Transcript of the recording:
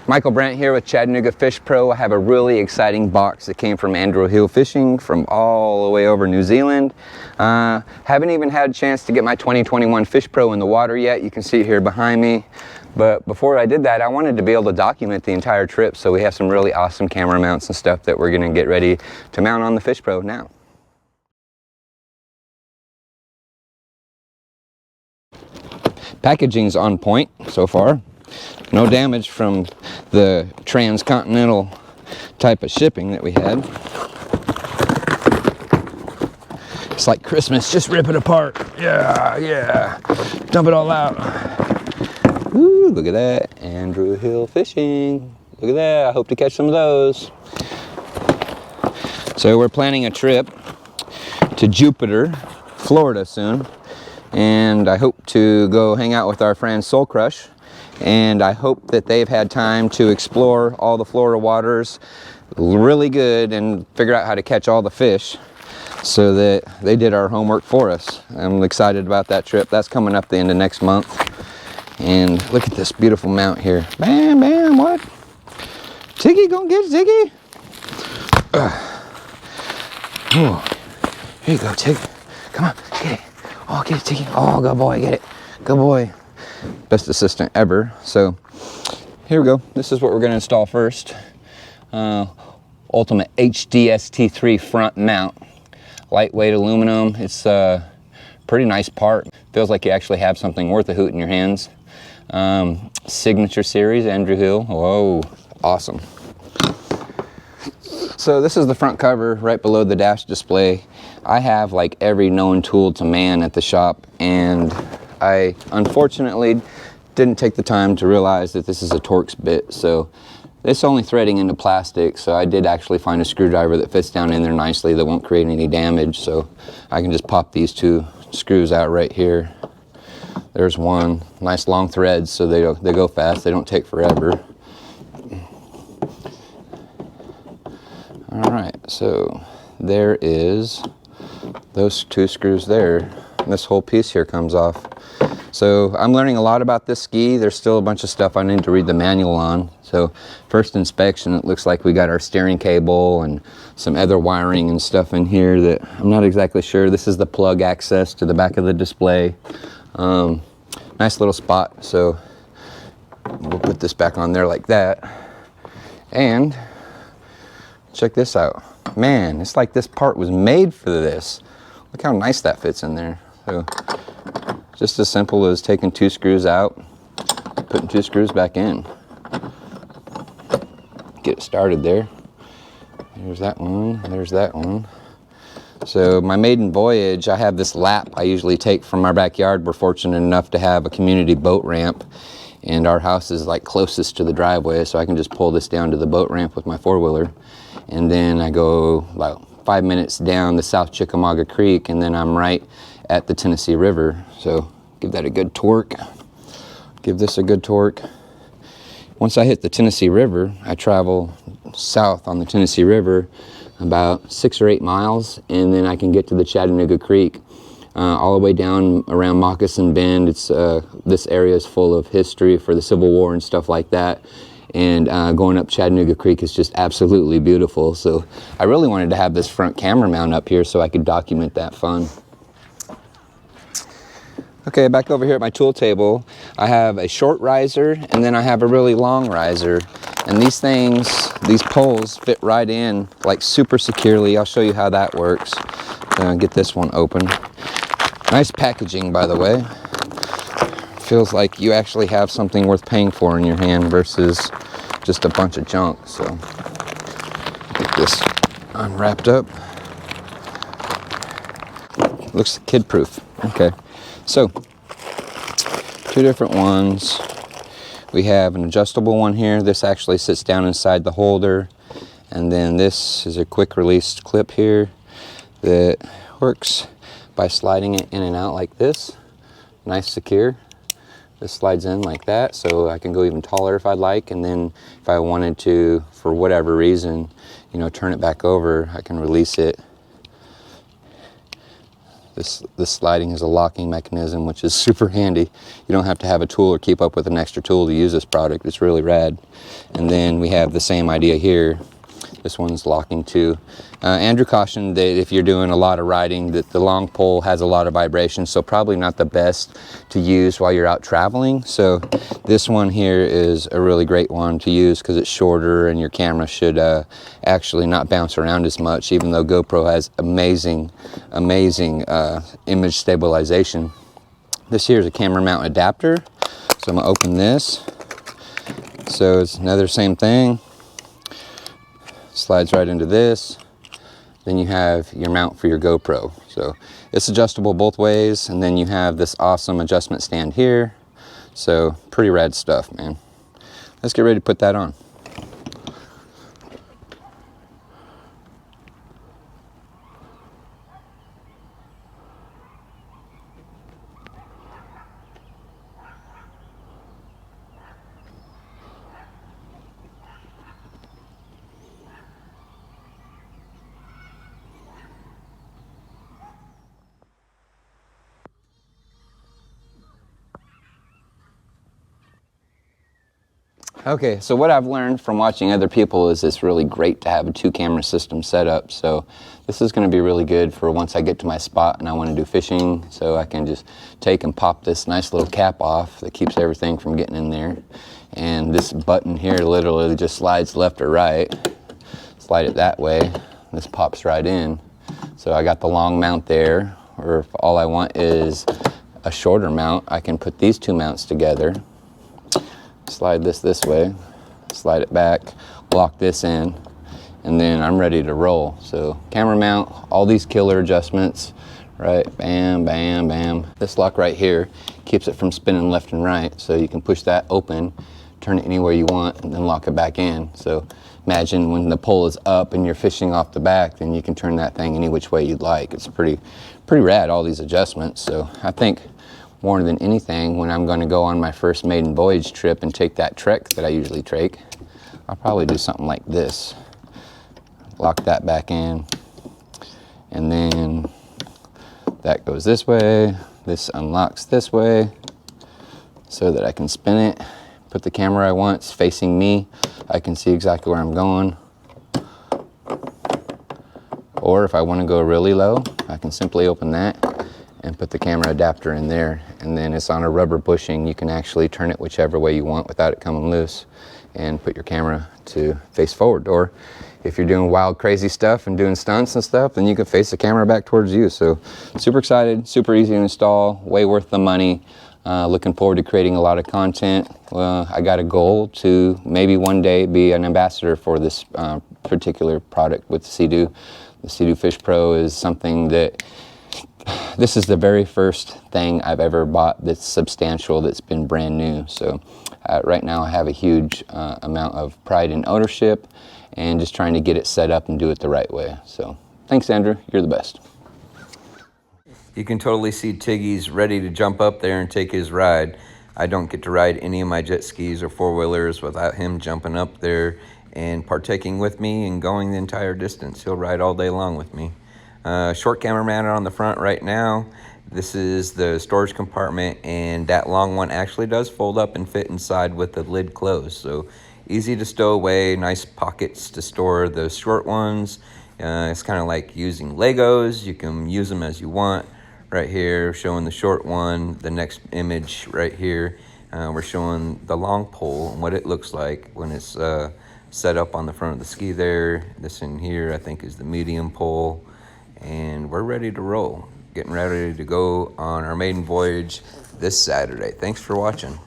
Michael Brandt here with Chattanooga Fish Pro. I have a really exciting box that came from Andrew Hill Fishing from all the way over New Zealand. Haven't even had a chance to get my 2021 Fish Pro in the water yet. You can see it here behind me. But before I did that, I wanted to be able to document the entire trip. So we have some really awesome camera mounts and stuff that we're going to get ready to mount on the Fish Pro now. Packaging's on point so far. No damage from the transcontinental type of shipping that we had. It's like Christmas, just rip it apart. Yeah. Dump it all out. Ooh, look at that. Andrew Hill Fishing. Look at that. I hope to catch some of those. So we're planning a trip to Jupiter, Florida soon. And I hope to go hang out with our friend Soul Crush. And I hope that they've had time to explore all the Florida waters really good and figure out how to catch all the fish so that they did our homework for us. I'm excited about that trip. That's coming up the end of next month. And look at this beautiful mount here. Bam, bam, what? Tiggy, gonna get it, Tiggy? Oh, here you go, Tig. Come on, get it. Oh, get it, Tiggy. Oh, good boy, get it. Good boy. Best assistant ever. So here we go. This is what we're going to install first. Ultimate HDST3 front mount. Lightweight aluminum. It's a pretty nice part. Feels like you actually have something worth a hoot in your hands. Signature series, Andrew Hill. Whoa, awesome. So this is the front cover right below the dash display. I have like every known tool to man at the shop, and I unfortunately didn't take the time to realize that this is a Torx bit, so it's only threading into plastic, so I did actually find a screwdriver that fits down in there nicely that won't create any damage, so I can just pop these two screws out right here. There's one. Nice long threads, so they go fast, they don't take forever. Alright, so there is those two screws there. This whole piece here comes off. So I'm learning a lot about this ski. There's still a bunch of stuff I need to read the manual on. So first inspection, it looks like we got our steering cable and some other wiring and stuff in here that I'm not exactly sure. This is the plug access to the back of the display. Nice little spot. So we'll put this back on there like that. And check this out. Man, it's like this part was made for this. Look how nice that fits in there. So just as simple as taking two screws out, putting two screws back in. Get it started there. There's that one, there's that one. So my maiden voyage, I have this lap I usually take from our backyard. We're fortunate enough to have a community boat ramp, and our house is like closest to the driveway, so I can just pull this down to the boat ramp with my four-wheeler. And then I go about 5 minutes down the South Chickamauga Creek, and then I'm right at the Tennessee River. So give that a good torque. Give this a good torque. Once I hit the Tennessee River, I travel south on the Tennessee River about 6 or 8 miles, and then I can get to the Chattanooga Creek. All the way down around Moccasin Bend. It's this area is full of history for the Civil War and stuff like that. And going up Chattanooga Creek is just absolutely beautiful. So I really wanted to have this front camera mount up here so I could document that fun. Okay, back over here at my tool table, I have a short riser and then I have a really long riser. And these things, these poles fit right in like super securely. I'll show you how that works. Get this one open. Nice packaging, by the way. Feels like you actually have something worth paying for in your hand versus just a bunch of junk. So get this unwrapped up. Looks kid proof. Okay, so two different ones. We have an adjustable one here. This actually sits down inside the holder, and then this is a quick release clip here that works by sliding it in and out like this. Nice, secure. This slides in like that, so I can go even taller if I'd like, and then if I wanted to, for whatever reason, you know, turn it back over, I can release it This sliding is a locking mechanism, which is super handy. You don't have to have a tool or keep up with an extra tool to use this product. It's really rad. And then we have the same idea here. This one's locking too. Andrew cautioned that if you're doing a lot of riding, that the long pole has a lot of vibration, so probably not the best to use while you're out traveling. So this one here is a really great one to use because it's shorter and your camera should actually not bounce around as much, even though GoPro has amazing image stabilization. This here is a camera mount adapter. So I'm gonna open this. So it's another same thing. Slides right into this. Then you have your mount for your GoPro. So it's adjustable both ways. And then you have this awesome adjustment stand here. So pretty rad stuff, man. Let's get ready to put that on. Okay, so what I've learned from watching other people is it's really great to have a 2-camera system set up. So this is going to be really good for once I get to my spot and I want to do fishing. So I can just take and pop this nice little cap off that keeps everything from getting in there. And this button here literally just slides left or right. Slide it that way, this pops right in. So I got the long mount there, or if all I want is a shorter mount, I can put these 2 mounts together. Slide this way, slide it back, lock this in, and then I'm ready to roll. So camera mount, all these killer adjustments, right? Bam, bam, bam. This lock right here keeps it from spinning left and right. So you can push that open, turn it anywhere you want, and then lock it back in. So imagine when the pole is up and you're fishing off the back, then you can turn that thing any which way you'd like. It's pretty rad, all these adjustments. So I think more than anything, when I'm going to go on my first maiden voyage trip and take that trek that I usually take, I'll probably do something like this. Lock that back in, and then that goes this way. This unlocks this way so that I can spin it, put the camera I want, it's facing me. I can see exactly where I'm going. Or if I want to go really low, I can simply open that and put the camera adapter in there, and then it's on a rubber bushing. You can actually turn it whichever way you want without it coming loose and put your camera to face forward. Or if you're doing wild, crazy stuff and doing stunts and stuff, then you can face the camera back towards you. So super excited, super easy to install, way worth the money. Looking forward to creating a lot of content. I got a goal to maybe one day be an ambassador for this particular product with Sea-Doo. The Sea-Doo Fish Pro is something that this is the very first thing I've ever bought that's substantial, that's been brand new. So right now I have a huge amount of pride in ownership and just trying to get it set up and do it the right way. So thanks, Andrew. You're the best. You can totally see Tiggy's ready to jump up there and take his ride. I don't get to ride any of my jet skis or four-wheelers without him jumping up there and partaking with me and going the entire distance. He'll ride all day long with me. Short camera mounted on the front right now. This is the storage compartment, and that long one actually does fold up and fit inside with the lid closed. So easy to stow away, nice pockets to store the short ones. It's kind of like using Legos. You can use them as you want. Right here, showing the short one. The next image right here, we're showing the long pole and what it looks like when it's set up on the front of the ski there. This in here, I think, is the medium pole. And we're ready to roll. Getting ready to go on our maiden voyage this Saturday. Thanks for watching.